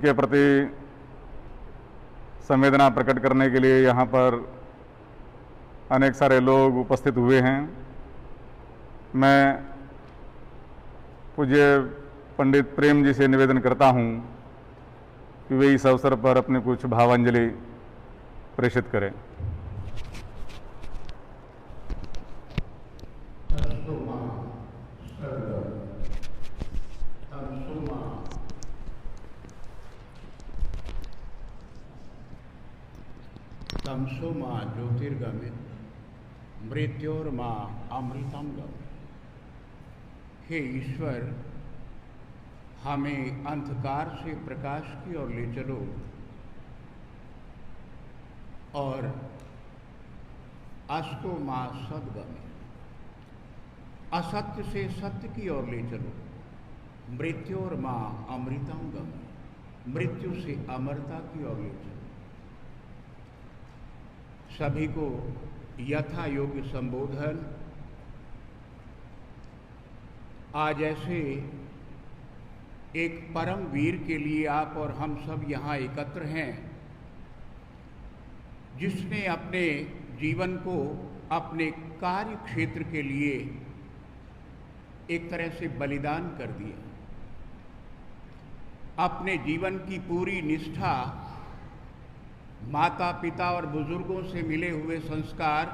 उनके प्रति संवेदना प्रकट करने के लिए यहाँ पर अनेक सारे लोग उपस्थित हुए हैं। मैं पूज्य पंडित प्रेम जी से निवेदन करता हूँ कि वे इस अवसर पर अपने कुछ भावांजलि प्रेषित करें। तमसो माँ ज्योतिर्गमित मृत्योर्मा अमृतम गम। हे ईश्वर, हमें अंधकार से प्रकाश की ओर ले चलो और अस्तो माँ सद्गमे, असत्य से सत्य की ओर ले चलो। मृत्योर माँ अमृतम गमे, मृत्यु से अमरता की ओर ले चलो। सभी को यथा योग्य संबोधन। आज ऐसे एक परम वीर के लिए आप और हम सब यहाँ एकत्र हैं, जिसने अपने जीवन को अपने कार्य क्षेत्र के लिए एक तरह से बलिदान कर दिया। अपने जीवन की पूरी निष्ठा, माता पिता और बुजुर्गों से मिले हुए संस्कार,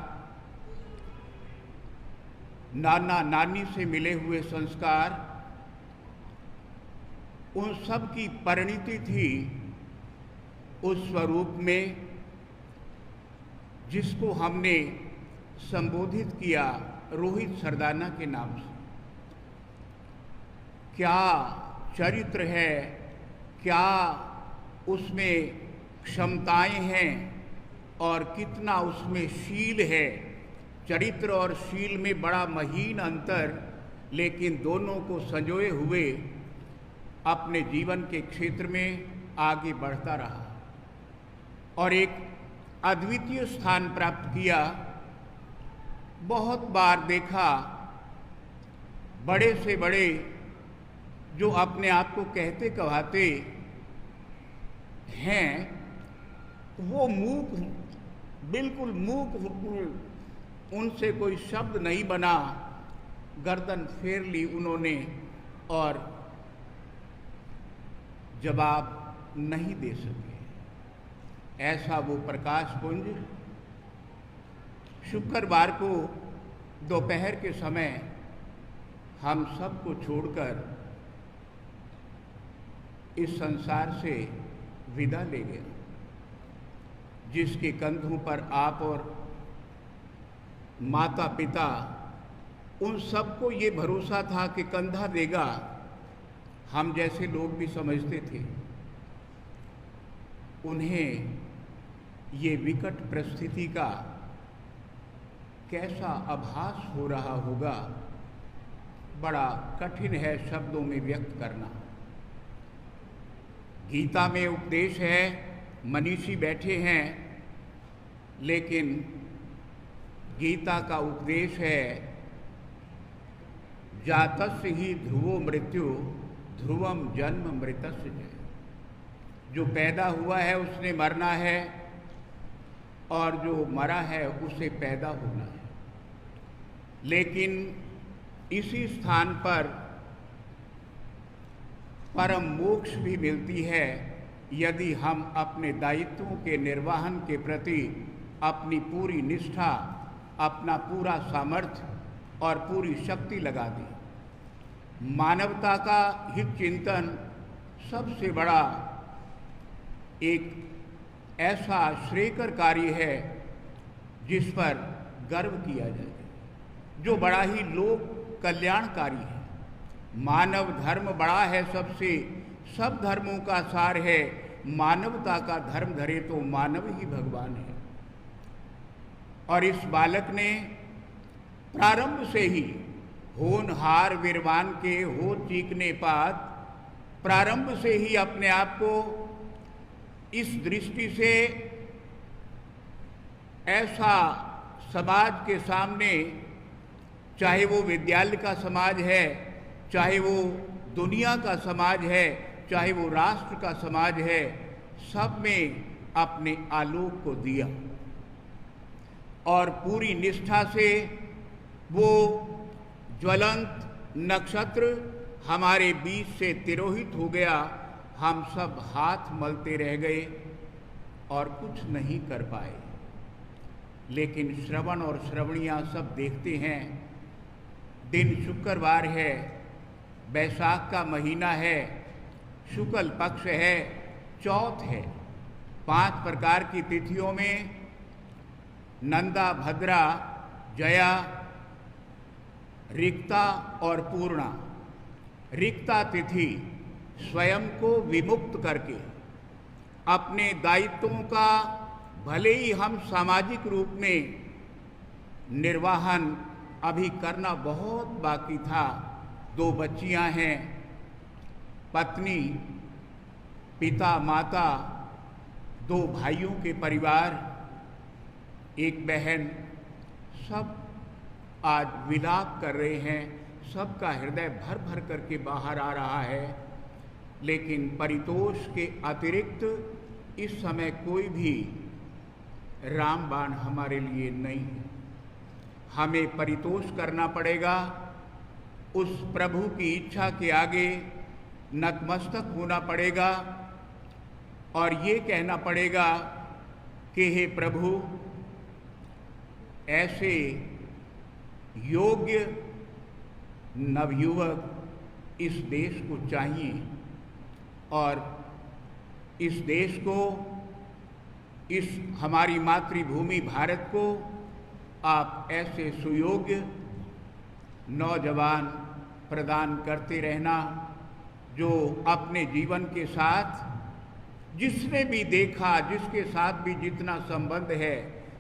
नाना नानी से मिले हुए संस्कार, उन सब की परिणति थी उस स्वरूप में जिसको हमने संबोधित किया रोहित सरदाना के नाम से। क्या चरित्र है, क्या उसमें क्षमताएं हैं और कितना उसमें शील है। चरित्र और शील में बड़ा महीन अंतर, लेकिन दोनों को संजोए हुए अपने जीवन के क्षेत्र में आगे बढ़ता रहा और एक अद्वितीय स्थान प्राप्त किया। बहुत बार देखा, बड़े से बड़े जो अपने आप को कहते कहाते हैं, वो मूक, बिल्कुल मूक, उनसे कोई शब्द नहीं बना। गर्दन फेर ली उन्होंने और जवाब नहीं दे सके। ऐसा वो प्रकाश पुंज शुक्रवार को दोपहर के समय हम सबको छोड़कर इस संसार से विदा ले गया, जिसके कंधों पर आप और माता पिता, उन सबको ये भरोसा था कि कंधा देगा, हम जैसे लोग भी समझते थे। उन्हें ये विकट परिस्थिति का कैसा आभास हो रहा होगा, बड़ा कठिन है शब्दों में व्यक्त करना। गीता में उपदेश है, मनीषी बैठे हैं, लेकिन गीता का उपदेश है जातस्य ही ध्रुवो मृत्यु ध्रुवम जन्म मृतस्य जय। जो पैदा हुआ है उसने मरना है और जो मरा है उसे पैदा होना है। लेकिन इसी स्थान पर परम मोक्ष भी मिलती है यदि हम अपने दायित्वों के निर्वहन के प्रति अपनी पूरी निष्ठा, अपना पूरा सामर्थ्य और पूरी शक्ति लगा दें। मानवता का हित चिंतन सबसे बड़ा एक ऐसा श्रेयकर कार्य है जिस पर गर्व किया जाए, जो बड़ा ही लोक कल्याणकारी है। मानव धर्म बड़ा है सबसे, सब धर्मों का सार है। मानवता का धर्म धरे तो मानव ही भगवान है। और इस बालक ने प्रारंभ से ही होनहार विरवान के हो चीखने पात, प्रारंभ से ही अपने आप को इस दृष्टि से ऐसा समाज के सामने, चाहे वो विद्यालय का समाज है, चाहे वो दुनिया का समाज है, चाहे वो राष्ट्र का समाज है, सब में अपने आलोक को दिया और पूरी निष्ठा से वो ज्वलंत नक्षत्र हमारे बीच से तिरोहित हो गया। हम सब हाथ मलते रह गए और कुछ नहीं कर पाए। लेकिन श्रवण और श्रवणियाँ सब देखते हैं, दिन शुक्रवार है, बैसाख का महीना है, शुक्ल पक्ष है, चौथ है। 5 प्रकार की तिथियों में नंदा, भद्रा, जया, रिक्ता और पूर्णा। रिक्ता तिथि स्वयं को विमुक्त करके अपने दायित्वों का भले ही हम सामाजिक रूप में निर्वाहन अभी करना बहुत बाकी था। 2 बच्चियां हैं, पत्नी, पिता, माता, 2 भाइयों के परिवार, एक बहन, सब आज विलाप कर रहे हैं। सबका हृदय भर भर करके बाहर आ रहा है। लेकिन परितोष के अतिरिक्त इस समय कोई भी रामबाण हमारे लिए नहीं है। हमें परितोष करना पड़ेगा, उस प्रभु की इच्छा के आगे नतमस्तक होना पड़ेगा और ये कहना पड़ेगा कि हे प्रभु, ऐसे योग्य नवयुवक इस देश को चाहिए और इस देश को, इस हमारी मातृभूमि भारत को आप ऐसे सुयोग्य नौजवान प्रदान करते रहना जो अपने जीवन के साथ जिसने भी देखा, जिसके साथ भी जितना संबंध है,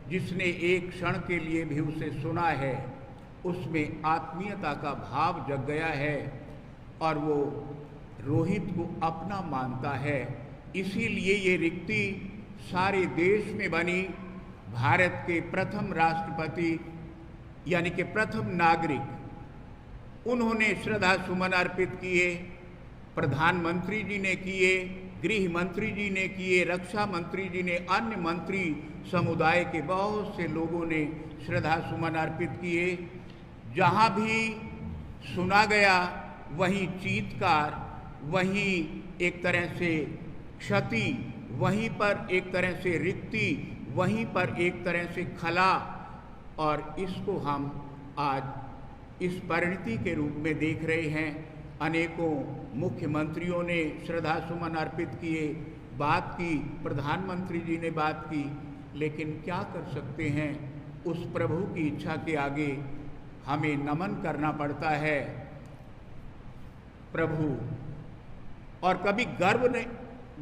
जिसने एक क्षण के लिए भी उसे सुना है, उसमें आत्मीयता का भाव जग गया है और वो रोहित को अपना मानता है। इसीलिए ये रिक्ति सारे देश में बनी। भारत के प्रथम राष्ट्रपति यानी कि प्रथम नागरिक, उन्होंने श्रद्धा सुमन अर्पित किए, प्रधानमंत्री जी ने किए, गृह मंत्री जी ने किए, रक्षा मंत्री जी ने, अन्य मंत्री समुदाय के बहुत से लोगों ने श्रद्धा सुमन अर्पित किए। जहाँ भी सुना गया वहीं चीत्कार, वहीं एक तरह से क्षति, वहीं पर एक तरह से रिक्ति, वहीं पर एक तरह से खला, और इसको हम आज इस परिणति के रूप में देख रहे हैं। अनेकों मुख्यमंत्रियों ने श्रद्धा सुमन अर्पित किए, बात की, प्रधानमंत्री जी ने बात की, लेकिन क्या कर सकते हैं, उस प्रभु की इच्छा के आगे हमें नमन करना पड़ता है। प्रभु, और कभी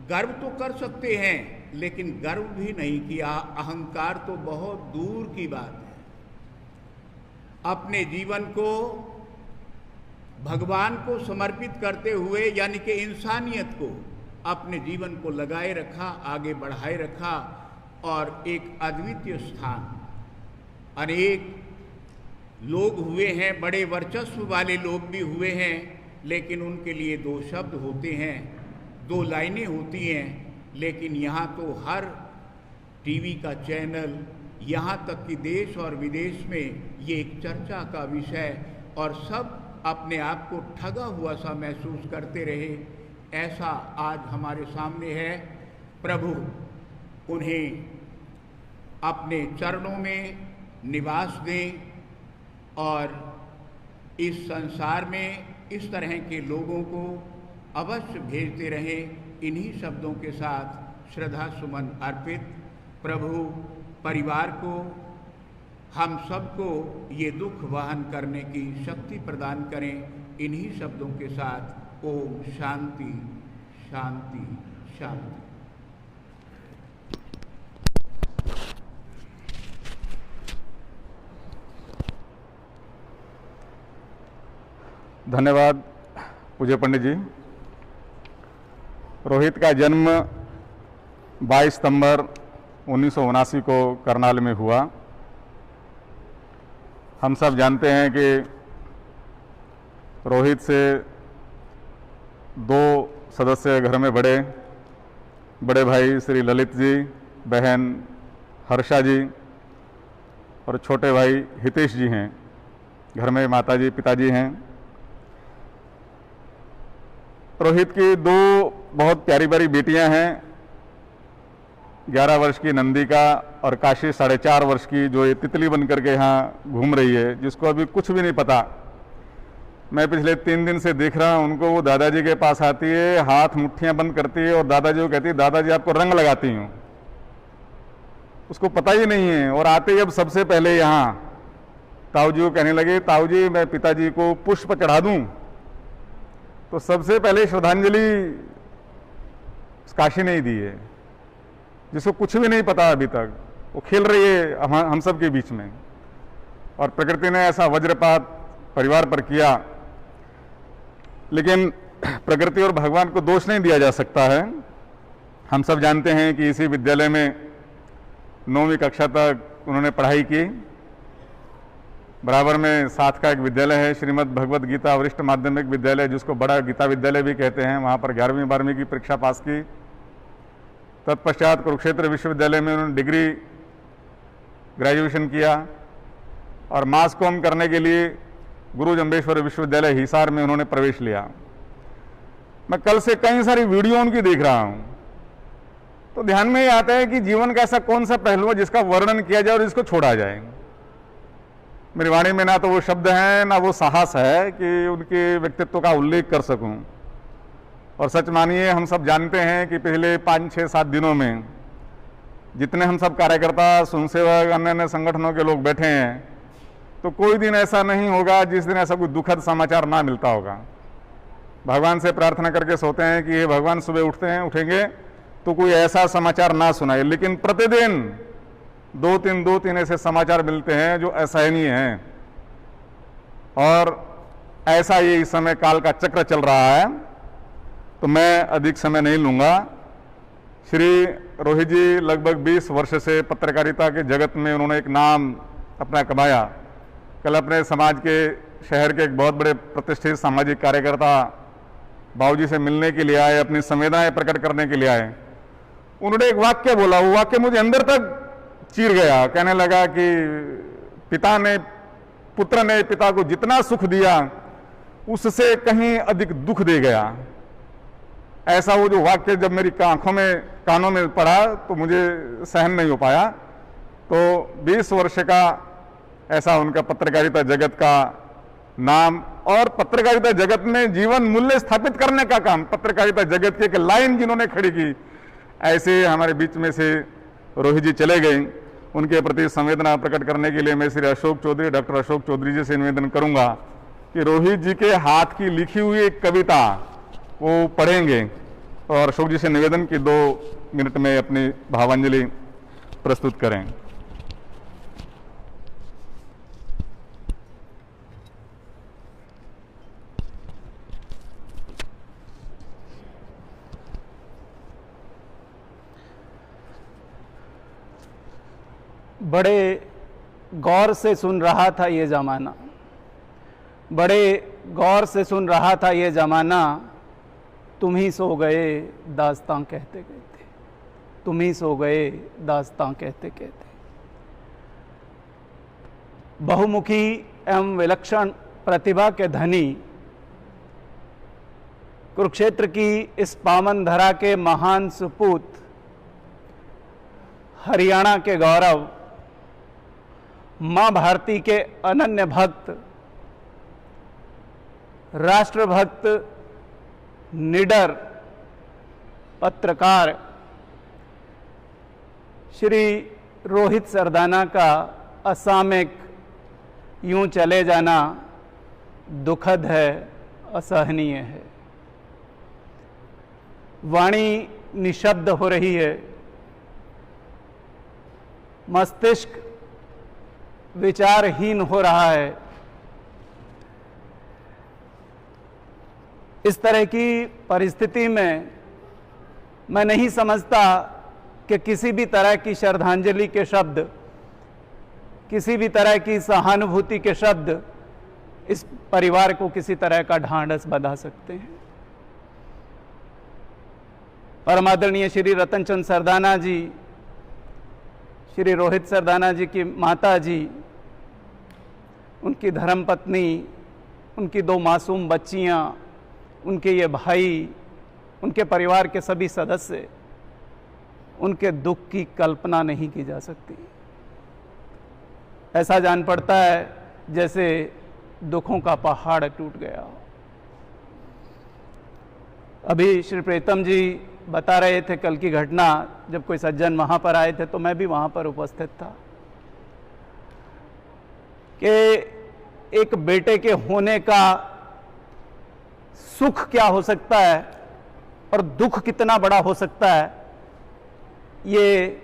गर्व तो कर सकते हैं, लेकिन गर्व भी नहीं किया, अहंकार तो बहुत दूर की बात है। अपने जीवन को भगवान को समर्पित करते हुए, यानी कि इंसानियत को, अपने जीवन को लगाए रखा, आगे बढ़ाए रखा और एक अद्वितीय स्थान। अनेक लोग हुए हैं, बड़े वर्चस्व वाले लोग भी हुए हैं, लेकिन उनके लिए 2 शब्द होते हैं, 2 लाइनें होती हैं। लेकिन यहाँ तो हर टीवी का चैनल, यहाँ तक कि देश और विदेश में ये एक चर्चा का विषय, और सब अपने आप को ठगा हुआ सा महसूस करते रहे। ऐसा आज हमारे सामने है। प्रभु उन्हें अपने चरणों में निवास दें और इस संसार में इस तरह के लोगों को अवश्य भेजते रहें। इन्हीं शब्दों के साथ श्रद्धा सुमन अर्पित। प्रभु परिवार को, हम सबको ये दुख वहन करने की शक्ति प्रदान करें। इन्हीं शब्दों के साथ ओम शांति शांति शांति। धन्यवाद पूज्य पंडित जी। रोहित का जन्म 22 सितंबर 1979 को करनाल में हुआ। हम सब जानते हैं कि रोहित से 2 सदस्य घर में बड़े भाई श्री ललित जी, बहन हर्षा जी और छोटे भाई हितेश जी हैं। घर में माता जी पिताजी हैं। रोहित की 2 बहुत प्यारी प्यारी बेटियां हैं, 11 वर्ष की नंदिका और काशी 4.5 वर्ष की, जो ये तितली बन करके यहाँ घूम रही है, जिसको अभी कुछ भी नहीं पता। मैं पिछले 3 दिन से देख रहा हूँ उनको। वो दादाजी के पास आती है, हाथ मुट्ठियां बंद करती है और दादाजी को कहती है दादाजी आपको रंग लगाती हूँ। उसको पता ही नहीं है। और आते ही अब सबसे पहले यहाँ ताऊ जी को कहने लगे ताऊ जी मैं पिताजी को पुष्प चढ़ा दूं। तो सबसे पहले श्रद्धांजलि काशी ने ही दी है, जिसको कुछ भी नहीं पता अभी तक। वो खेल रही है हम सब के बीच में। और प्रकृति ने ऐसा वज्रपात परिवार पर किया। लेकिन प्रकृति और भगवान को दोष नहीं दिया जा सकता है। हम सब जानते हैं कि इसी विद्यालय में 9वीं कक्षा तक उन्होंने पढ़ाई की। बराबर में साथ का एक विद्यालय है, श्रीमद् भगवत गीता वरिष्ठ माध्यमिक विद्यालय, जिसको बड़ा गीता विद्यालय भी कहते हैं। वहाँ पर 11वीं 12वीं की परीक्षा पास की। तत्पश्चात कुरुक्षेत्र विश्वविद्यालय में उन्होंने डिग्री ग्रेजुएशन किया और मास कॉम करने के लिए गुरु जम्बेश्वर विश्वविद्यालय हिसार में उन्होंने प्रवेश लिया। मैं कल से कई सारी वीडियो उनकी देख रहा हूँ, तो ध्यान में ये आता है कि जीवन का ऐसा कौन सा पहलू है जिसका वर्णन किया जाए और इसको छोड़ा जाए। मेरी वाणी में ना तो वो शब्द हैं ना वो साहस है कि उनके व्यक्तित्व का उल्लेख कर सकूं। और सच मानिए हम सब जानते हैं कि पिछले 5, 6, 7 दिनों में जितने हम सब कार्यकर्ता, स्वयंसेवक, अन्य अन्य संगठनों के लोग बैठे हैं, तो कोई दिन ऐसा नहीं होगा जिस दिन ऐसा कोई दुखद समाचार ना मिलता होगा। भगवान से प्रार्थना करके सोते हैं कि ये भगवान सुबह उठेंगे तो कोई ऐसा समाचार ना सुनाए। लेकिन प्रतिदिन 2-3 ऐसे समाचार मिलते हैं जो असहनीय हैं। और ऐसा ये इस समय काल का चक्र चल रहा है। तो मैं अधिक समय नहीं लूँगा। श्री रोहित जी लगभग 20 वर्ष से पत्रकारिता के जगत में उन्होंने एक नाम अपना कमाया। कल अपने समाज के, शहर के एक बहुत बड़े प्रतिष्ठित सामाजिक कार्यकर्ता बाबूजी से मिलने के लिए आए, अपनी संवेदनाएं प्रकट करने के लिए आए। उन्होंने एक वाक्य बोला, वो वाक्य मुझे अंदर तक चीर गया। कहने लगा कि पुत्र ने पिता को जितना सुख दिया उससे कहीं अधिक दुख दे गया। ऐसा वो जो वाक्य जब मेरी कानों में पड़ा तो मुझे सहन नहीं हो पाया। तो 20 वर्ष का ऐसा उनका पत्रकारिता जगत का नाम, और पत्रकारिता जगत में जीवन मूल्य स्थापित करने का काम, पत्रकारिता जगत की एक लाइन जिन्होंने खड़ी की, ऐसे हमारे बीच में से रोहित जी चले गए। उनके प्रति संवेदना प्रकट करने के लिए मैं श्री अशोक चौधरी, डॉक्टर अशोक चौधरी जी से निवेदन करूंगा कि रोहित जी के हाथ की लिखी हुई एक कविता वो पढ़ेंगे। और अशोक जी से निवेदन कि 2 मिनट में अपनी भावांजलि प्रस्तुत करें। बड़े गौर से सुन रहा था ये ज़माना, बड़े गौर से सुन रहा था ये ज़माना, तुम ही सो गए दास्तां कहते कहते, तुम ही सो गए दास्तां कहते कहते। बहुमुखी एवं विलक्षण प्रतिभा के धनी कुरुक्षेत्र की इस पावन धरा के महान सुपूत, हरियाणा के गौरव, मां भारती के अनन्य भक्त, राष्ट्रभक्त, निडर पत्रकार श्री रोहित सरदाना का असामयिक यूं चले जाना दुखद है, असहनीय है। वाणी निशब्द हो रही है, मस्तिष्क विचारहीन हो रहा है। इस तरह की परिस्थिति में मैं नहीं समझता कि किसी भी तरह की श्रद्धांजलि के शब्द, किसी भी तरह की सहानुभूति के शब्द इस परिवार को किसी तरह का ढांढस बंधा सकते हैं। परम आदरणीय श्री रतनचंद सरदाना जी, श्री रोहित सरदाना जी की माता जी, उनकी धर्मपत्नी, उनकी 2 मासूम बच्चियां, उनके ये भाई, उनके परिवार के सभी सदस्य, उनके दुख की कल्पना नहीं की जा सकती। ऐसा जान पड़ता है जैसे दुखों का पहाड़ टूट गया। अभी श्री प्रीतम जी बता रहे थे कल की घटना, जब कोई सज्जन वहां पर आए थे तो मैं भी वहां पर उपस्थित था, कि एक बेटे के होने का सुख क्या हो सकता है और दुख कितना बड़ा हो सकता है, ये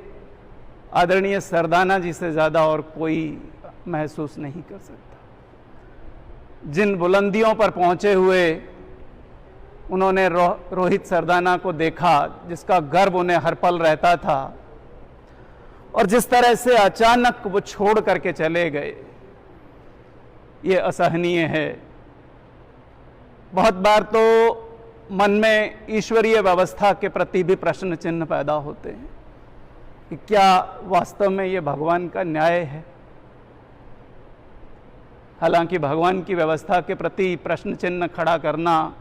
आदरणीय सरदाना जी से ज़्यादा और कोई महसूस नहीं कर सकता। जिन बुलंदियों पर पहुंचे हुए उन्होंने रोहित सरदाना को देखा, जिसका गर्व उन्हें हर पल रहता था, और जिस तरह से अचानक वो छोड़ करके चले गए, ये असहनीय है। बहुत बार तो मन में ईश्वरीय व्यवस्था के प्रति भी प्रश्न चिन्ह पैदा होते हैं कि क्या वास्तव में ये भगवान का न्याय है। हालांकि भगवान की व्यवस्था के प्रति प्रश्न चिन्ह खड़ा करना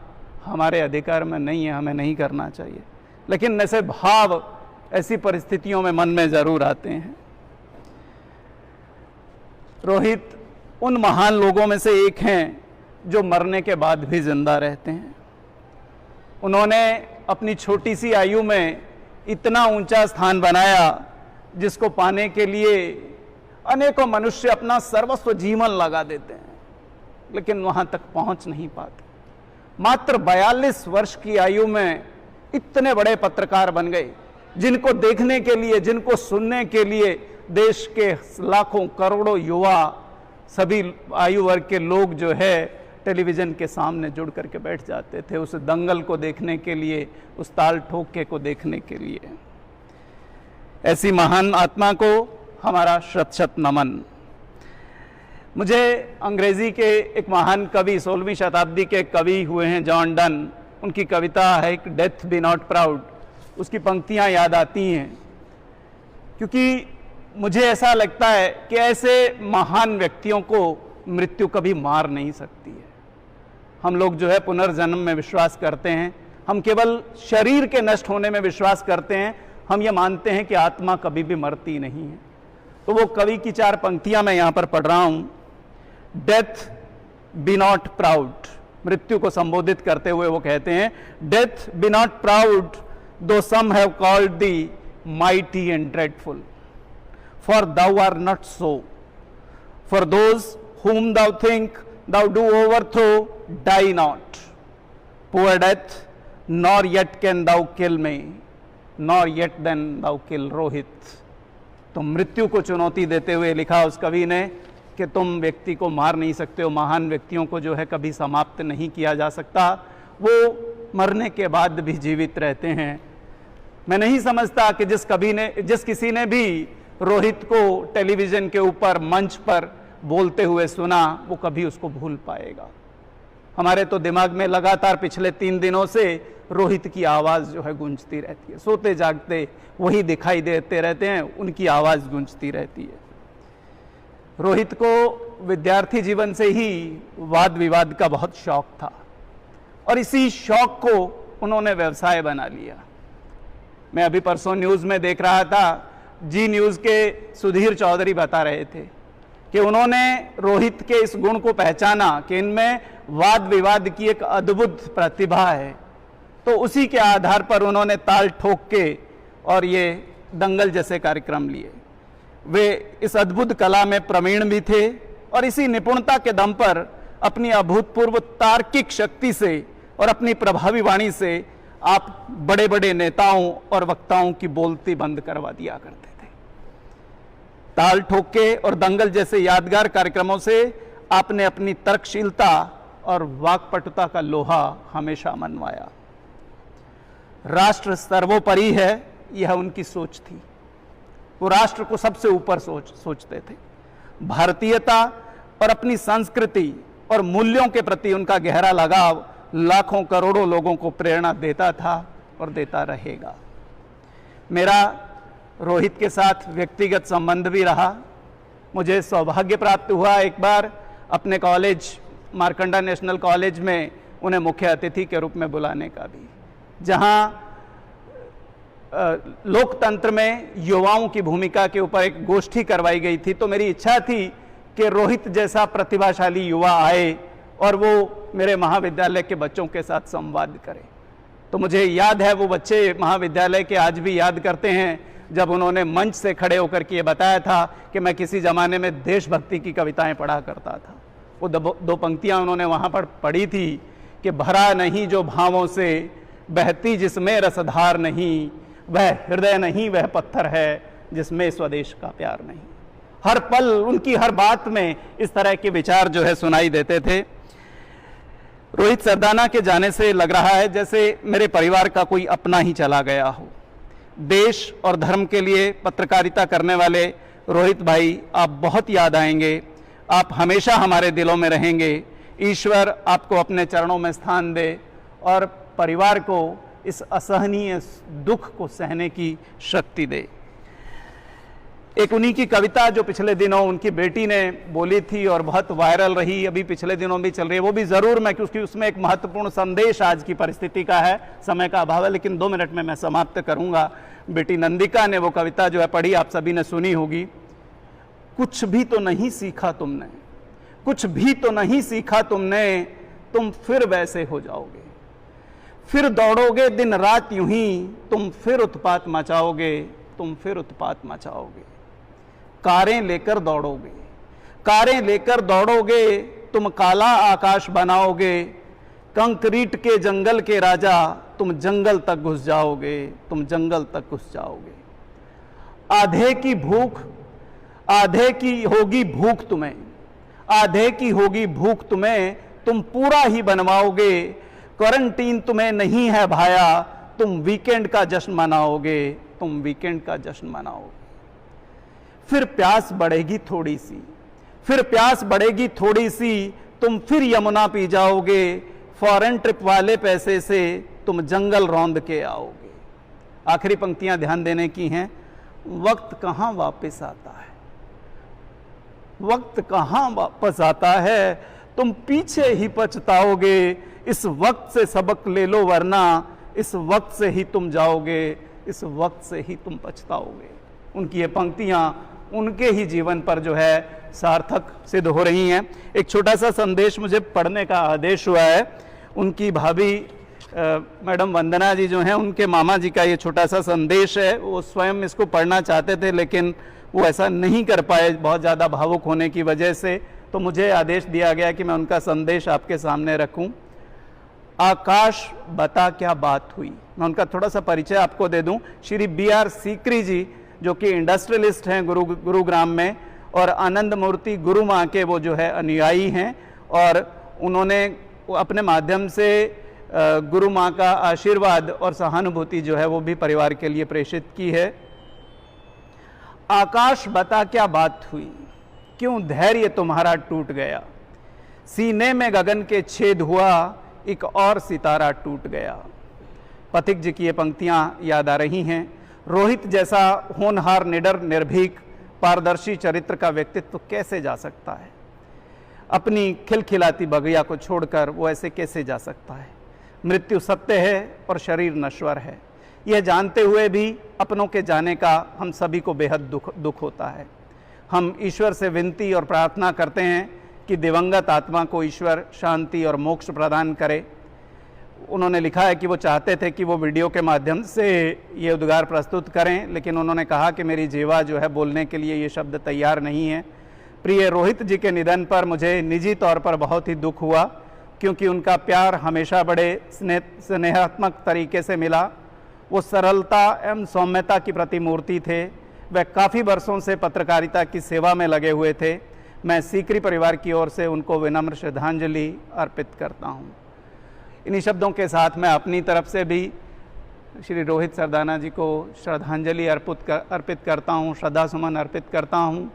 हमारे अधिकार में नहीं है, हमें नहीं करना चाहिए, लेकिन ऐसे भाव ऐसी परिस्थितियों में मन में जरूर आते हैं। रोहित उन महान लोगों में से एक हैं जो मरने के बाद भी जिंदा रहते हैं। उन्होंने अपनी छोटी सी आयु में इतना ऊंचा स्थान बनाया जिसको पाने के लिए अनेकों मनुष्य अपना सर्वस्व जीवन लगा देते हैं, लेकिन वहां तक पहुंच नहीं पाते। मात्र 42 वर्ष की आयु में इतने बड़े पत्रकार बन गए, जिनको देखने के लिए, जिनको सुनने के लिए देश के लाखों करोड़ों युवा, सभी आयु वर्ग के लोग जो है टेलीविजन के सामने जुड़ करके बैठ जाते थे, उस दंगल को देखने के लिए, उस ताल ठोके को देखने के लिए। ऐसी महान आत्मा को हमारा शत शत नमन। मुझे अंग्रेजी के एक महान कवि, 16वीं शताब्दी के कवि हुए हैं जॉन डन, उनकी कविता है एक डेथ बी नॉट प्राउड, उसकी पंक्तियां याद आती हैं, क्योंकि मुझे ऐसा लगता है कि ऐसे महान व्यक्तियों को मृत्यु कभी मार नहीं सकती है। हम लोग जो है पुनर्जन्म में विश्वास करते हैं, हम केवल शरीर के नष्ट होने में विश्वास करते हैं, हम ये मानते हैं कि आत्मा कभी भी मरती नहीं है। तो वो कवि की 4 पंक्तियां मैं यहां पर पढ़ रहा हूं। डेथ बी नॉट प्राउड, मृत्यु को संबोधित करते हुए वो कहते हैं, death B not proud though some have called thee mighty and dreadful, for thou art not so. For those whom thou think thou do overthrow die not. Poor death, nor yet can thou kill me, nor yet then thou kill Rohit. तो मृत्यु को चुनौती देते हुए लिखा उस कवि ने कि तुम व्यक्ति को मार नहीं सकते हो, महान व्यक्तियों को जो है कभी समाप्त नहीं किया जा सकता, वो मरने के बाद भी जीवित रहते हैं। मैं नहीं समझता कि जिस किसी ने भी रोहित को टेलीविजन के ऊपर मंच पर बोलते हुए सुना, वो कभी उसको भूल पाएगा। हमारे तो दिमाग में लगातार पिछले 3 दिनों से रोहित की आवाज़ जो है गूंजती रहती है, सोते जागते वही दिखाई देते रहते हैं, उनकी आवाज़ गूंजती रहती है। रोहित को विद्यार्थी जीवन से ही वाद विवाद का बहुत शौक था और इसी शौक को उन्होंने व्यवसाय बना लिया। मैं अभी परसों न्यूज़ में देख रहा था, जी न्यूज़ के सुधीर चौधरी बता रहे थे कि उन्होंने रोहित के इस गुण को पहचाना कि इनमें वाद विवाद की एक अद्भुत प्रतिभा है, तो उसी के आधार पर उन्होंने ताल ठोक के और ये दंगल जैसे कार्यक्रम लिए। वे इस अद्भुत कला में प्रवीण भी थे और इसी निपुणता के दम पर अपनी अभूतपूर्व तार्किक शक्ति से और अपनी प्रभावी वाणी से आप बड़े बड़े नेताओं और वक्ताओं की बोलती बंद करवा दिया करते थे। ताल ठोके और दंगल जैसे यादगार कार्यक्रमों से आपने अपनी तर्कशीलता और वाक्पटुता का लोहा हमेशा मनवाया। राष्ट्र सर्वोपरि है, यह उनकी सोच थी। वो राष्ट्र को सबसे ऊपर सोचते थे। भारतीयता और अपनी संस्कृति और मूल्यों के प्रति उनका गहरा लगाव लाखों करोड़ों लोगों को प्रेरणा देता था और देता रहेगा। मेरा रोहित के साथ व्यक्तिगत संबंध भी रहा। मुझे सौभाग्य प्राप्त हुआ एक बार अपने कॉलेज मार्कंडा नेशनल कॉलेज में उन्हें मुख्य अतिथि के रूप में बुलाने का भी, जहां लोकतंत्र में युवाओं की भूमिका के ऊपर एक गोष्ठी करवाई गई थी। तो मेरी इच्छा थी कि रोहित जैसा प्रतिभाशाली युवा आए और वो मेरे महाविद्यालय के बच्चों के साथ संवाद करे। तो मुझे याद है, वो बच्चे महाविद्यालय के आज भी याद करते हैं जब उन्होंने मंच से खड़े होकर के ये बताया था कि मैं किसी ज़माने में देशभक्ति की कविताएं पढ़ा करता था। वो दो पंक्तियां उन्होंने वहाँ पर पढ़ी थी कि भरा नहीं जो भावों से, बहती जिसमें रसधार नहीं, वह हृदय नहीं वह पत्थर है जिसमें स्वदेश का प्यार नहीं। हर पल उनकी हर बात में इस तरह के विचार जो है सुनाई देते थे। रोहित सरदाना के जाने से लग रहा है जैसे मेरे परिवार का कोई अपना ही चला गया हो। देश और धर्म के लिए पत्रकारिता करने वाले रोहित भाई, आप बहुत याद आएंगे। आप हमेशा हमारे दिलों में रहेंगे। ईश्वर आपको अपने चरणों में स्थान दे और परिवार को इस असहनीय दुख को सहने की शक्ति दे। एक उन्हीं की कविता जो पिछले दिनों उनकी बेटी ने बोली थी और बहुत वायरल रही, अभी पिछले दिनों भी चल रही है, वो भी ज़रूर मैं, क्योंकि उसमें एक महत्वपूर्ण संदेश आज की परिस्थिति का है। समय का अभाव है, लेकिन 2 मिनट में मैं समाप्त करूंगा। बेटी नंदिका ने वो कविता जो है पढ़ी, आप सभी ने सुनी होगी। कुछ भी तो नहीं सीखा तुमने, कुछ भी तो नहीं सीखा तुमने, तुम फिर वैसे हो जाओगे। फिर दौड़ोगे दिन रात यूं ही, तुम फिर उत्पात मचाओगे, तुम फिर उत्पात मचाओगे। कारें लेकर दौड़ोगे, कारें लेकर दौड़ोगे, तुम काला आकाश बनाओगे। कंक्रीट के जंगल के राजा, तुम जंगल तक घुस जाओगे, तुम जंगल तक घुस जाओगे। आधे की भूख, आधे की होगी भूख तुम्हें, आधे की होगी भूख तुम्हें, तुम पूरा ही बनवाओगे। क्वारंटीन तुम्हें नहीं है भाया, तुम वीकेंड का जश्न मनाओगे, तुम वीकेंड का जश्न मनाओगे। फिर प्यास बढ़ेगी थोड़ी सी, फिर प्यास बढ़ेगी थोड़ी सी, तुम फिर यमुना पी जाओगे। फॉरेन ट्रिप वाले पैसे से तुम जंगल रौंद के आओगे। आखिरी पंक्तियां ध्यान देने की हैं। वक्त कहां वापस आता है, वक्त कहां वापस आता है, तुम पीछे ही पछताओगे। इस वक्त से सबक ले लो वरना इस वक्त से ही तुम जाओगे, इस वक्त से ही तुम पछताओगे। उनकी ये पंक्तियां उनके ही जीवन पर जो है सार्थक सिद्ध हो रही हैं। एक छोटा सा संदेश मुझे पढ़ने का आदेश हुआ है। उनकी भाभी मैडम वंदना जी जो हैं, उनके मामा जी का ये छोटा सा संदेश है। वो स्वयं इसको पढ़ना चाहते थे लेकिन वो ऐसा नहीं कर पाए बहुत ज़्यादा भावुक होने की वजह से, तो मुझे आदेश दिया गया कि मैं उनका संदेश आपके सामने रखूं। आकाश बता क्या बात हुई। मैं उनका थोड़ा सा परिचय आपको दे दूं। श्री BR सीकरी जी जो कि इंडस्ट्रियलिस्ट हैं गुरुग्राम में, और आनंद मूर्ति गुरु माँ के वो जो है अनुयायी हैं, और उन्होंने अपने माध्यम से गुरु माँ का आशीर्वाद और सहानुभूति जो है वो भी परिवार के लिए प्रेषित की है। आकाश बता क्या बात हुई, क्यों धैर्य तुम्हारा टूट गया। सीने में गगन के छेद हुआ, एक और सितारा टूट गया। पथिक जी की ये पंक्तियां याद आ रही हैं। रोहित जैसा होनहार, निडर, निर्भीक, पारदर्शी चरित्र का व्यक्तित्व कैसे जा सकता है। अपनी खिलखिलाती बगिया को छोड़कर वो ऐसे कैसे जा सकता है। मृत्यु सत्य है और शरीर नश्वर है। यह जानते हुए भी अपनों के जाने का हम सभी को बेहद दुख होता है। हम ईश्वर से विनती और प्रार्थना करते हैं कि दिवंगत आत्मा को ईश्वर शांति और मोक्ष प्रदान करे। उन्होंने लिखा है कि वो चाहते थे कि वो वीडियो के माध्यम से ये उद्गार प्रस्तुत करें, लेकिन उन्होंने कहा कि मेरी जीवा जो है बोलने के लिए ये शब्द तैयार नहीं है। प्रिय रोहित जी के निधन पर मुझे निजी तौर पर बहुत ही दुख हुआ, क्योंकि उनका प्यार हमेशा बड़े स्नेहात्मक तरीके से मिला। वो सरलता एवं सौम्यता की प्रतिमूर्ति थे। वह काफ़ी वर्षों से पत्रकारिता की सेवा में लगे हुए थे। मैं सीकरी परिवार की ओर से उनको विनम्र श्रद्धांजलि अर्पित करता हूँ। इन्हीं शब्दों के साथ मैं अपनी तरफ से भी श्री रोहित सरदाना जी को श्रद्धांजलि अर्पित करता हूँ, श्रद्धा सुमन अर्पित करता हूँ।